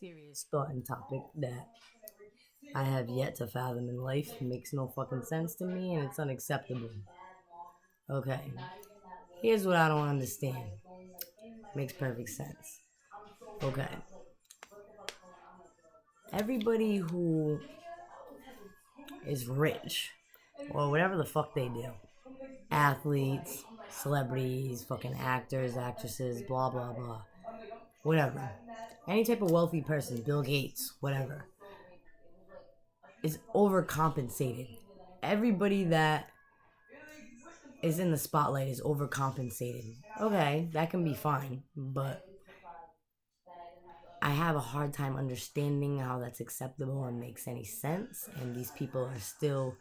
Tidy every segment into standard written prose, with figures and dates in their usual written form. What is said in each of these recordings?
serious thought and topic that I have yet to fathom in life. Makes no fucking sense to me and it's unacceptable. Okay, here's what I don't understand. Makes perfect sense. Okay, everybody who is rich or whatever the fuck they do, athletes, celebrities, fucking actors, actresses, blah blah blah, whatever. Any type of wealthy person, Bill Gates, whatever, is overcompensated. Everybody that is in the spotlight is overcompensated. Okay, that can be fine, but I have a hard time understanding how that's acceptable and makes any sense. And these people are still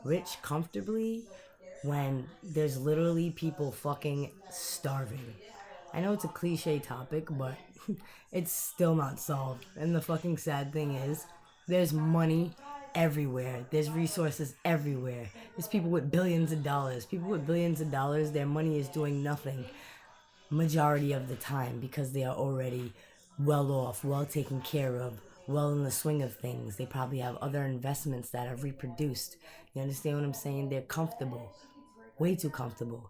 rich comfortably when there's literally people fucking starving. I know it's a cliche topic, but it's still not solved. And the fucking sad thing is, there's money everywhere. There's resources everywhere. There's people with billions of dollars. People with billions of dollars, their money is doing nothing majority of the time because they are already well off, well taken care of, well in the swing of things. They probably have other investments that have reproduced. You understand what I'm saying? They're comfortable, way too comfortable.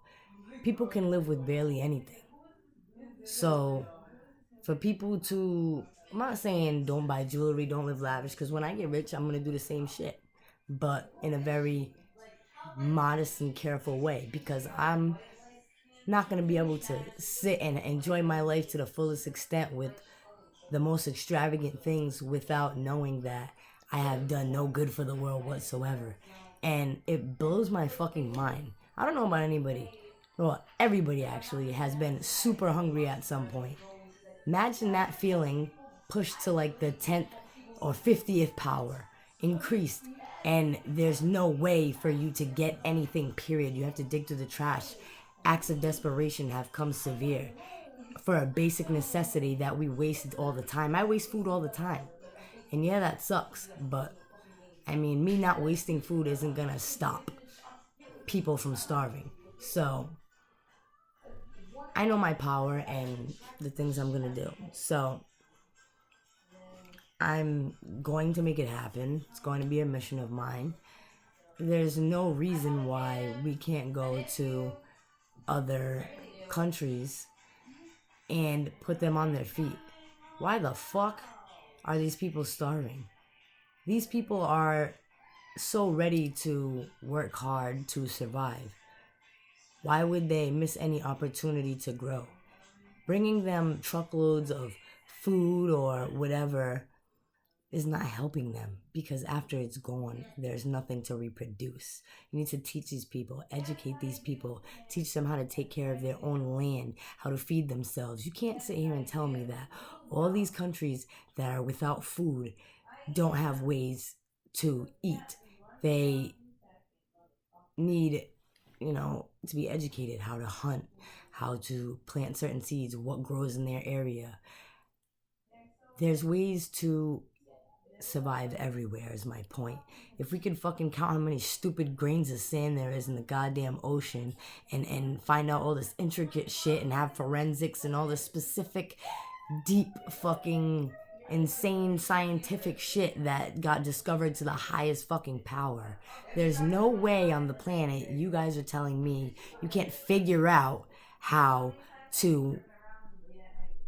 People can live with barely anything. So for people to, I'm not saying don't buy jewelry, don't live lavish, because when I get rich, I'm gonna do the same shit, but in a very modest and careful way, because I'm not gonna be able to sit and enjoy my life to the fullest extent with the most extravagant things without knowing that I have done no good for the world whatsoever. And it blows my fucking mind. I don't know about anybody. Well, everybody actually has been super hungry at some point. Imagine that feeling pushed to like the 10th or 50th power, increased, and there's no way for you to get anything, period. You have to dig through the trash. Acts of desperation have come severe for a basic necessity that we waste all the time. I waste food all the time. And yeah, that sucks, but I mean, me not wasting food isn't gonna stop people from starving. So, I know my power and the things I'm gonna do. So, I'm going to make it happen. It's going to be a mission of mine. There's no reason why we can't go to other countries and put them on their feet. Why the fuck are these people starving? These people are so ready to work hard to survive. Why would they miss any opportunity to grow? Bringing them truckloads of food or whatever is not helping them because after it's gone, there's nothing to reproduce. You need to teach these people, educate these people, teach them how to take care of their own land, how to feed themselves. You can't sit here and tell me that all these countries that are without food don't have ways to eat. They need, to be educated how to hunt, how to plant certain seeds, what grows in their area. There's ways to survive everywhere is my point. If we could fucking count how many stupid grains of sand there is in the goddamn ocean and find out all this intricate shit and have forensics and all this specific deep fucking insane scientific shit that got discovered to the highest fucking power. There's no way on the planet you guys are telling me you can't figure out how to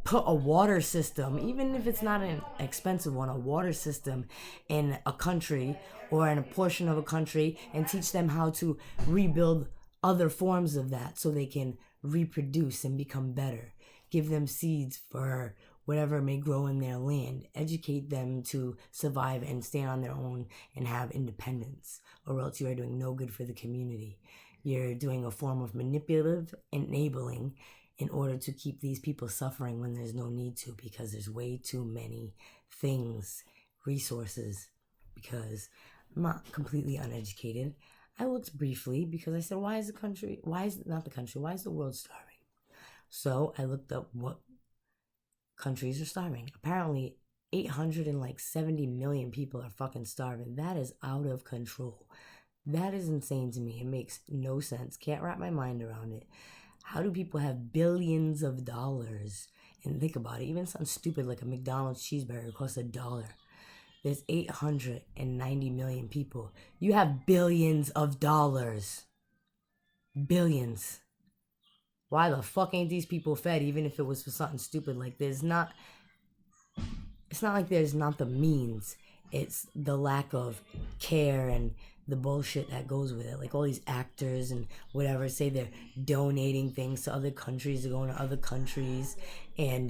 put a water system, even if it's not an expensive one, a water system in a country or in a portion of a country and teach them how to rebuild other forms of that so they can reproduce and become better. Give them seeds for whatever may grow in their land. Educate them to survive and stand on their own and have independence, or else you are doing no good for the community. You're doing a form of manipulative enabling in order to keep these people suffering when there's no need to, because there's way too many things, resources, because I'm not completely uneducated. I looked briefly because I said, why is the world starving? So I looked up what countries are starving. Apparently 870 million people are fucking starving. That is out of control. That is insane to me. It makes no sense. Can't wrap my mind around it. How do people have billions of dollars And think about it, even something stupid like a McDonald's cheeseburger costs $1. There's 890 million people. You have billions of dollars. Billions. Why the fuck ain't these people fed, even if it was for something stupid? Like, it's not like there's not the means. It's the lack of care and the bullshit that goes with it. Like, all these actors and whatever say they're donating things to other countries, they're going to other countries, and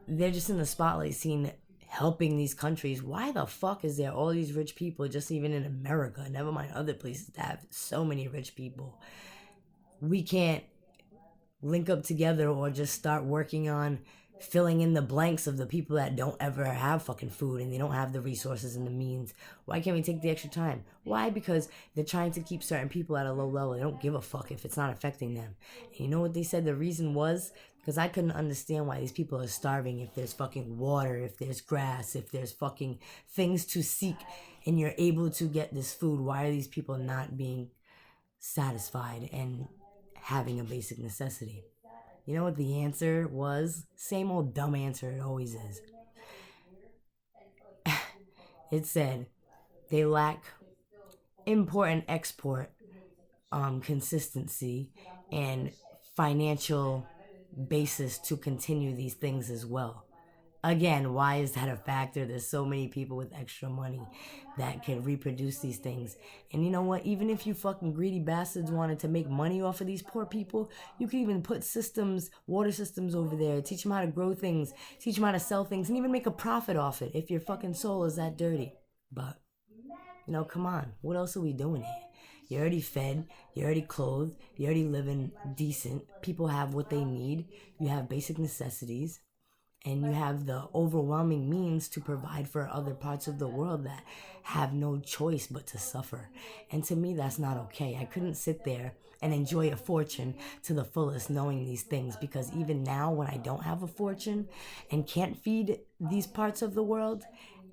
they're just in the spotlight scene helping these countries. Why the fuck is there all these rich people just even in America, never mind other places that have so many rich people? We can't link up together or just start working on filling in the blanks of the people that don't ever have fucking food and they don't have the resources and the means. Why can't we take the extra time? Why? Because they're trying to keep certain people at a low level. They don't give a fuck if it's not affecting them. And you know what they said the reason was? Because I couldn't understand why these people are starving if there's fucking water, if there's grass, if there's fucking things to seek, and you're able to get this food. Why are these people not being satisfied and having a basic necessity? You know what the answer was? Same old dumb answer it always is. It said they lack import and export consistency and financial basis to continue these things as well. Again, why is that a factor? There's so many people with extra money that can reproduce these things. And you know what? Even if you fucking greedy bastards wanted to make money off of these poor people, you could even put systems, water systems over there, teach them how to grow things, teach them how to sell things, and even make a profit off it if your fucking soul is that dirty. But, you know, come on. What else are we doing here? You're already fed, you're already clothed, you're already living decent. People have what they need. You have basic necessities. And you have the overwhelming means to provide for other parts of the world that have no choice but to suffer. And to me, that's not okay. I couldn't sit there and enjoy a fortune to the fullest knowing these things, because even now when I don't have a fortune and can't feed these parts of the world,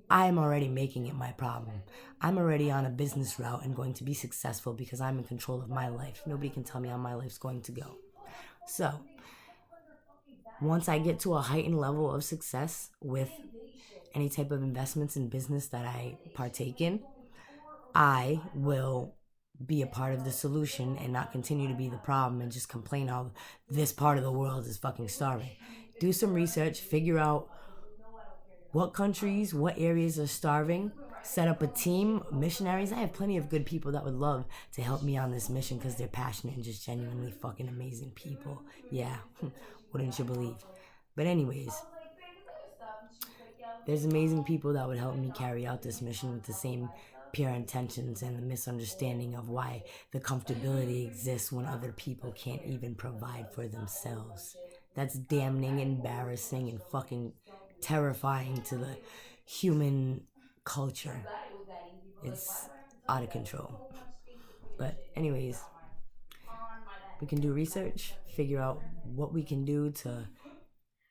I'm already making it my problem. I'm already on a business route and going to be successful because I'm in control of my life. Nobody can tell me how my life's going to go. So, once I get to a heightened level of success with any type of investments in business that I partake in, I will be a part of the solution and not continue to be the problem and just complain how this part of the world is fucking starving. Do some research, figure out what countries, what areas are starving, set up a team, missionaries. I have plenty of good people that would love to help me on this mission because they're passionate and just genuinely fucking amazing people. Yeah, wouldn't you believe? But anyways, there's amazing people that would help me carry out this mission with the same pure intentions and the misunderstanding of why the comfortability exists when other people can't even provide for themselves. That's damning, embarrassing, and fucking terrifying to the human culture. It's out of control. But anyways, we can do research, figure out what we can do to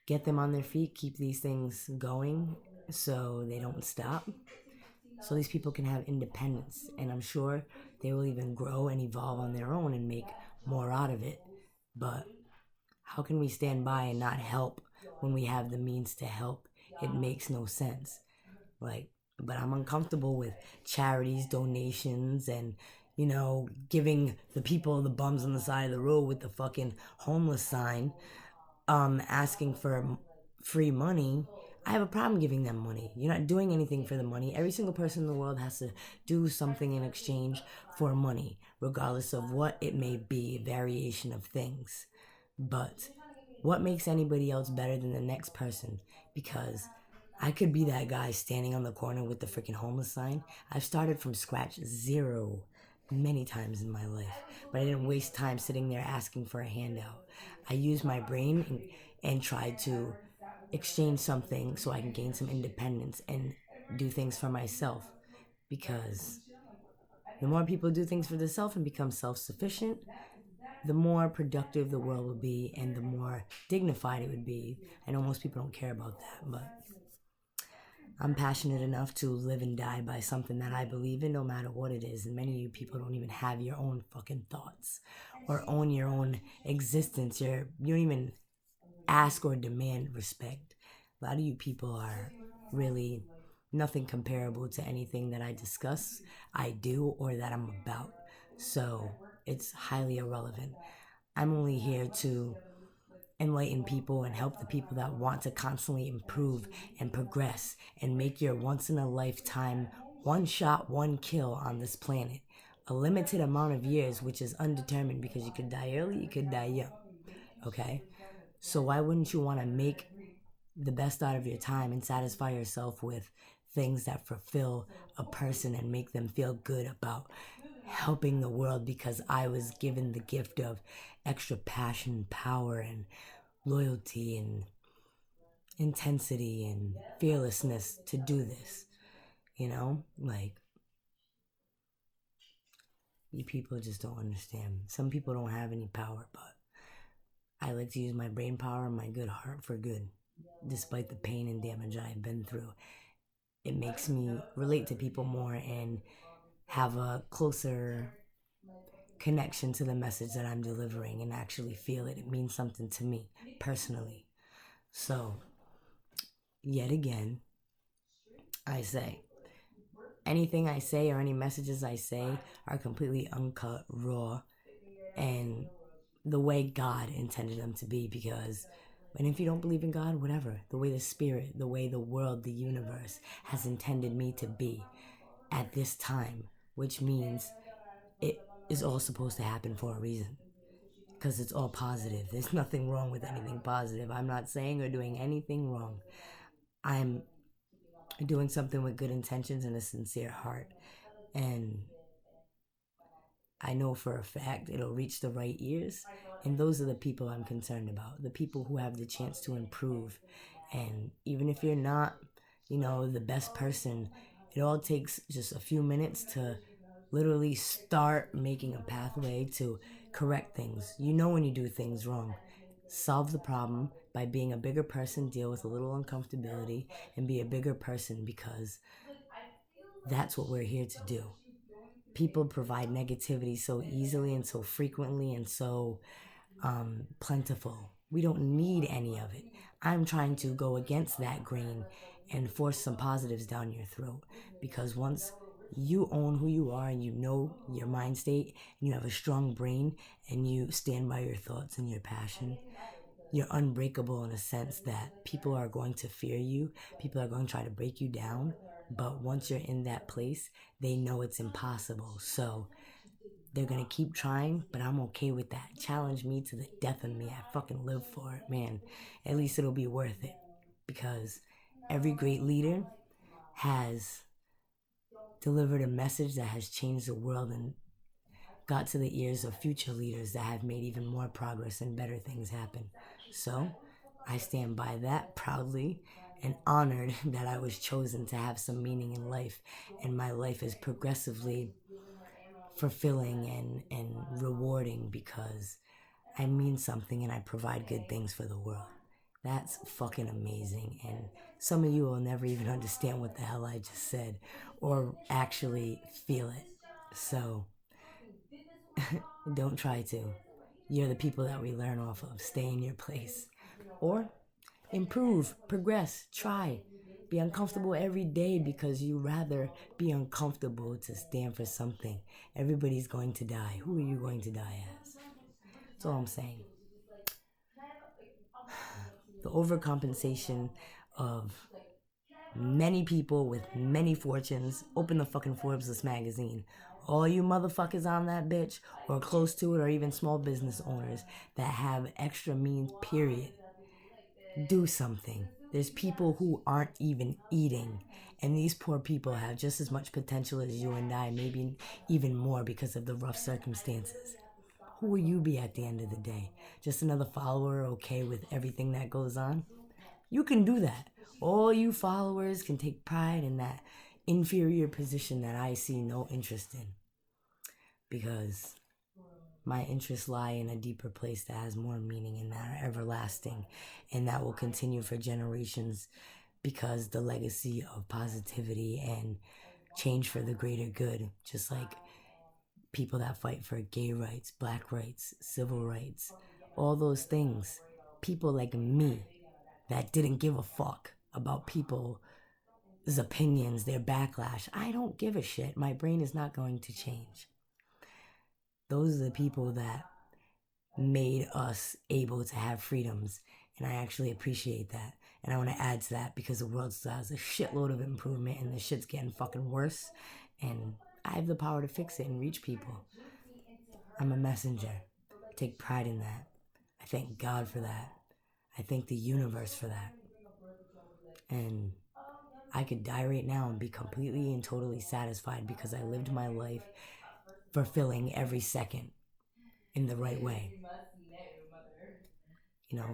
get them on their feet, keep these things going so they don't stop, so these people can have independence. And I'm sure they will even grow and evolve on their own and make more out of it. But how can we stand by and not help when we have the means to help? It makes no sense. But I'm uncomfortable with charities, donations, and giving the people the bums on the side of the road with the fucking homeless sign, asking for free money. I have a problem giving them money. You're not doing anything for the money. Every single person in the world has to do something in exchange for money, regardless of what it may be, a variation of things. But what makes anybody else better than the next person? Because I could be that guy standing on the corner with the freaking homeless sign. I've started from scratch, zero, many times in my life. But I didn't waste time sitting there asking for a handout. I used my brain and tried to exchange something so I can gain some independence and do things for myself. Because the more people do things for themselves and become self-sufficient, the more productive the world will be and the more dignified it would be. I know most people don't care about that, but I'm passionate enough to live and die by something that I believe in, no matter what it is. And many of you people don't even have your own fucking thoughts or own your own existence. You don't even ask or demand respect. A lot of you people are really nothing comparable to anything that I discuss, I do, or that I'm about. So it's highly irrelevant. I'm only here to enlighten people and help the people that want to constantly improve and progress and make your once in a lifetime one shot, one kill on this planet. A limited amount of years, which is undetermined because you could die early, you could die young. Okay? So why wouldn't you want to make the best out of your time and satisfy yourself with things that fulfill a person and make them feel good about helping the world because I was given the gift of extra passion, power, and loyalty and intensity and fearlessness to do this. You know, like, you people just don't understand. Some people don't have any power, but I like to use my brain power and my good heart for good. Despite the pain and damage I've been through, it makes me relate to people more and have a closer connection to the message that I'm delivering and actually feel it. It means something to me personally. So, yet again, I say, anything I say or any messages I say are completely uncut, raw, and the way God intended them to be. Because, and if you don't believe in God, whatever, the way the spirit, the way the world, the universe has intended me to be at this time, which means it is all supposed to happen for a reason. Because it's all positive. There's nothing wrong with anything positive. I'm not saying or doing anything wrong. I'm doing something with good intentions and a sincere heart. And I know for a fact it'll reach the right ears. And those are the people I'm concerned about. The people who have the chance to improve. And even if you're not, the best person, it all takes just a few minutes to literally start making a pathway to correct things. You know when you do things wrong. Solve the problem by being a bigger person, deal with a little uncomfortability, and be a bigger person because that's what we're here to do. People provide negativity so easily and so frequently and so plentiful. We don't need any of it. I'm trying to go against that grain and force some positives down your throat because once you own who you are and you know your mind state and you have a strong brain and you stand by your thoughts and your passion, you're unbreakable in a sense that people are going to fear you, people are going to try to break you down, but once you're in that place, they know it's impossible. So they're gonna keep trying, but I'm okay with that. Challenge me to the death of me. I fucking live for it, man. At least it'll be worth it. Because every great leader has delivered a message that has changed the world and got to the ears of future leaders that have made even more progress and better things happen. So I stand by that proudly and honored that I was chosen to have some meaning in life, and my life is progressively fulfilling and rewarding because I mean something and I provide good things for the world. That's fucking amazing. And some of you will never even understand what the hell I just said or actually feel it. So don't try to. You're the people that we learn off of. Stay in your place. Or improve, progress, try. Be uncomfortable every day because you rather be uncomfortable to stand for something. Everybody's going to die. Who are you going to die as? That's all I'm saying. The overcompensation of many people with many fortunes. Open the fucking Forbes list magazine. All you motherfuckers on that bitch, or close to it, or even small business owners that have extra means, period. Do something. There's people who aren't even eating, and these poor people have just as much potential as you and I, maybe even more because of the rough circumstances. Who will you be at the end of the day? Just another follower okay with everything that goes on? You can do that. All you followers can take pride in that inferior position that I see no interest in. Because my interests lie in a deeper place that has more meaning and that are everlasting and that will continue for generations because the legacy of positivity and change for the greater good, just like people that fight for gay rights, black rights, civil rights, all those things, people like me that didn't give a fuck about people's opinions, their backlash. I don't give a shit. My brain is not going to change. Those are the people that made us able to have freedoms, and I actually appreciate that. And I want to add to that because the world still has a shitload of improvement and the shit's getting fucking worse, and I have the power to fix it and reach people. I'm a messenger. I take pride in that. I thank God for that. I thank the universe for that. And I could die right now and be completely and totally satisfied because I lived my life fulfilling every second in the right way.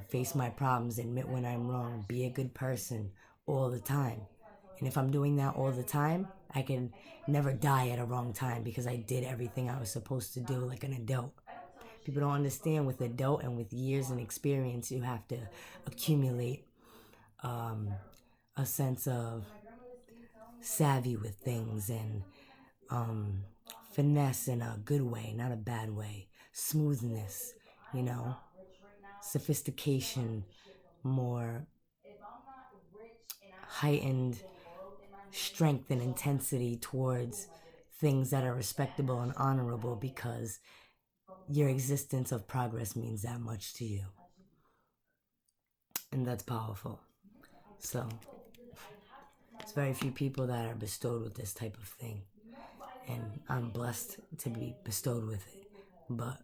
Face my problems, admit when I'm wrong, be a good person all the time. And if I'm doing that all the time, I can never die at a wrong time because I did everything I was supposed to do like an adult. People don't understand with adult and with years and experience, you have to accumulate a sense of savvy with things and finesse in a good way, not a bad way. Smoothness, sophistication, more heightened strength and intensity towards things that are respectable and honorable because your existence of progress means that much to you. And that's powerful. So, there's very few people that are bestowed with this type of thing. And I'm blessed to be bestowed with it. But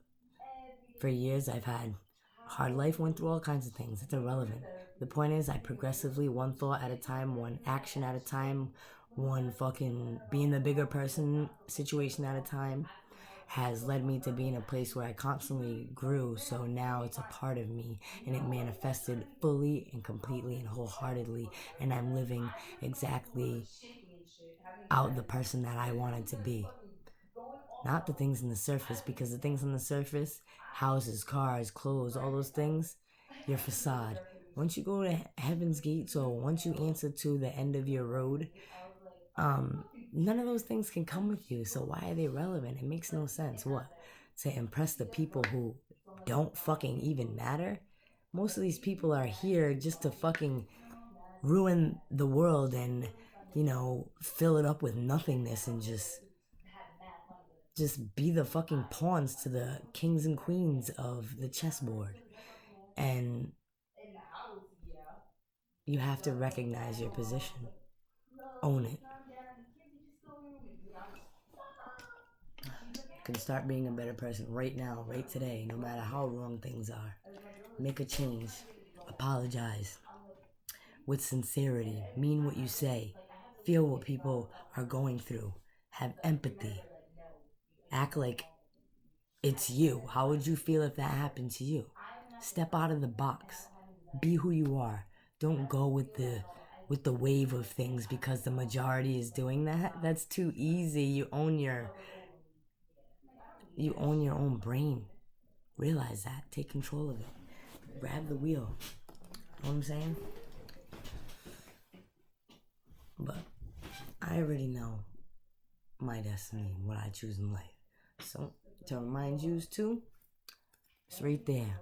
for years, I've had hard life, went through all kinds of things. It's irrelevant. The point is, I progressively, one thought at a time, one action at a time, one fucking being the bigger person situation at a time, has led me to be in a place where I constantly grew. So now it's a part of me and it manifested fully and completely and wholeheartedly. And I'm living exactly out the person that I wanted to be. Not the things in the surface, because the things on the surface, houses, cars, clothes, all those things, your facade. Once you go to heaven's gates or once you answer to the end of your road, none of those things can come with you. So why are they relevant? It makes no sense. What? To impress the people who don't fucking even matter? Most of these people are here just to fucking ruin the world and, fill it up with nothingness and just be the fucking pawns to the kings and queens of the chessboard. And you have to recognize your position. Own it. You can start being a better person right now, right today, no matter how wrong things are. Make a change. Apologize. With sincerity. Mean what you say. Feel what people are going through. Have empathy. Act like it's you. How would you feel if that happened to you? Step out of the box. Be who you are. Don't go with the wave of things because the majority is doing that. That's too easy. You own your own brain. Realize that. Take control of it. Grab the wheel. Know what I'm saying? But I already know my destiny and what I choose in life. So to remind you too, it's right there.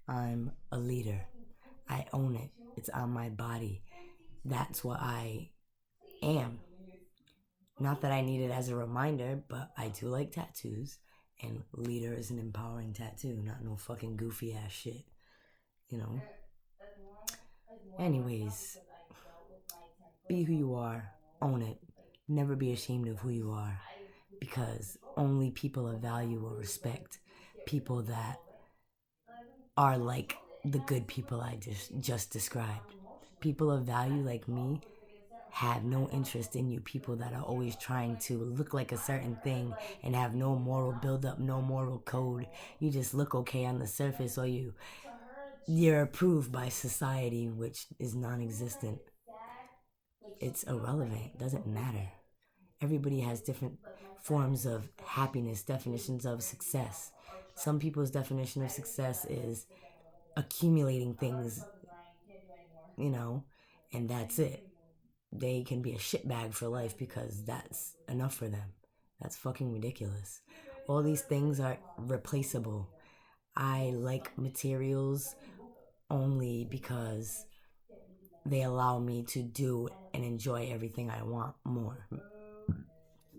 I'm a leader. I own it. It's on my body. That's what I am. Not that I need it as a reminder, but I do like tattoos. And leader is an empowering tattoo, not no fucking goofy ass shit. Anyways, be who you are. Own it. Never be ashamed of who you are. Because only people of value will respect people that are like the good people I just described. People of value like me have no interest in you people that are always trying to look like a certain thing and have no moral build-up, no moral code. You just look okay on the surface, or you're approved by society, which is non-existent. It's irrelevant. It doesn't matter. Everybody has different forms of happiness, definitions of success. Some people's definition of success is accumulating things, and that's it. They can be a shitbag for life because that's enough for them. That's fucking ridiculous. All these things are replaceable. I like materials only because they allow me to do and enjoy everything I want more.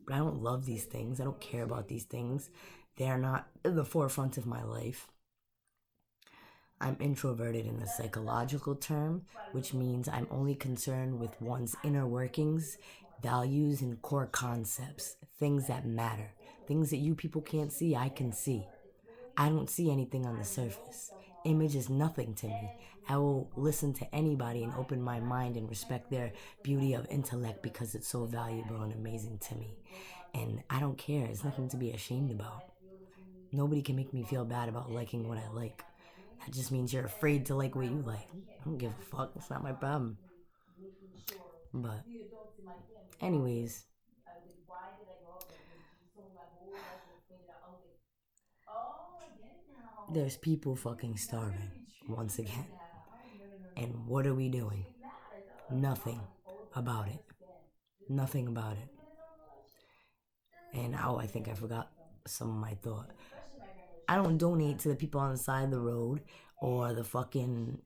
But I don't love these things. I don't care about these things. They're not in the forefront of my life. I'm introverted in the psychological term, which means I'm only concerned with one's inner workings, values, and core concepts, things that matter, things that you people can't see, I can see. I don't see anything on the surface. Image is nothing to me. I will listen to anybody and open my mind and respect their beauty of intellect because it's so valuable and amazing to me. And I don't care. It's nothing to be ashamed about. Nobody can make me feel bad about liking what I like. That just means you're afraid to like what you like. I don't give a fuck. It's not my problem. But, anyways, there's people fucking starving once again. And what are we doing? Nothing about it. Nothing about it. And oh, I think I forgot some of my thought. I don't donate to the people on the side of the road or the fucking,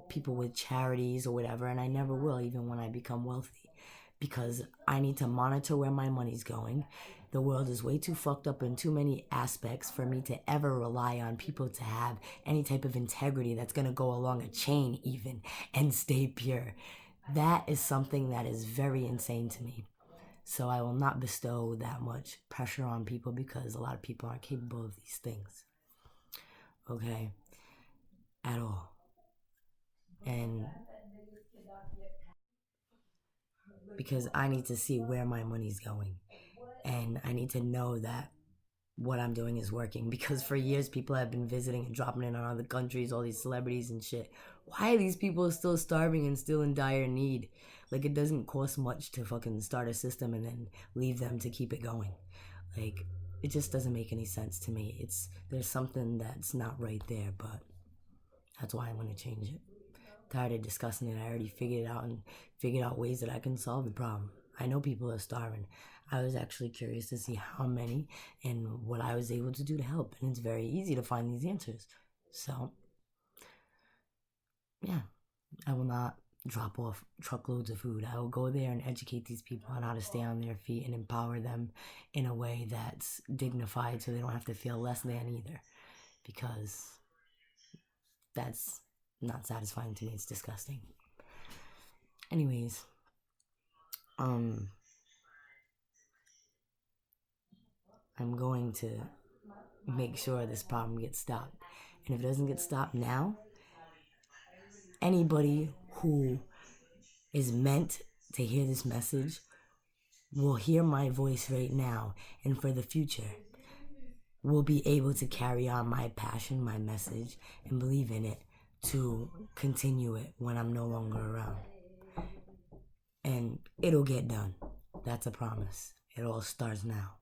people with charities or whatever, and I never will, even when I become wealthy. Because I need to monitor where my money's going. The world is way too fucked up in too many aspects for me to ever rely on people to have any type of integrity that's gonna go along a chain, even, and stay pure. That is something that is very insane to me. So I will not bestow that much pressure on people because a lot of people aren't capable of these things. Okay? At all. And because I need to see where my money's going. And I need to know that what I'm doing is working. Because for years, people have been visiting and dropping in on other countries, all these celebrities and shit. Why are these people still starving and still in dire need? Like, it doesn't cost much to fucking start a system and then leave them to keep it going. Like, it just doesn't make any sense to me. There's something that's not right there, but that's why I'm gonna change it. Tired of discussing it. I already figured it out and figured out ways that I can solve the problem. I know people are starving. I was actually curious to see how many and what I was able to do to help. And it's very easy to find these answers. So, yeah, I will not drop off truckloads of food. I will go there and educate these people on how to stay on their feet and empower them in a way that's dignified so they don't have to feel less than either. Because that's not satisfying to me. It's disgusting. Anyways, I'm going to make sure this problem gets stopped. And if it doesn't get stopped now, anybody who is meant to hear this message will hear my voice right now, and for the future will be able to carry on my passion, my message, and believe in it to continue it when I'm no longer around. And it'll get done. That's a promise. It all starts now.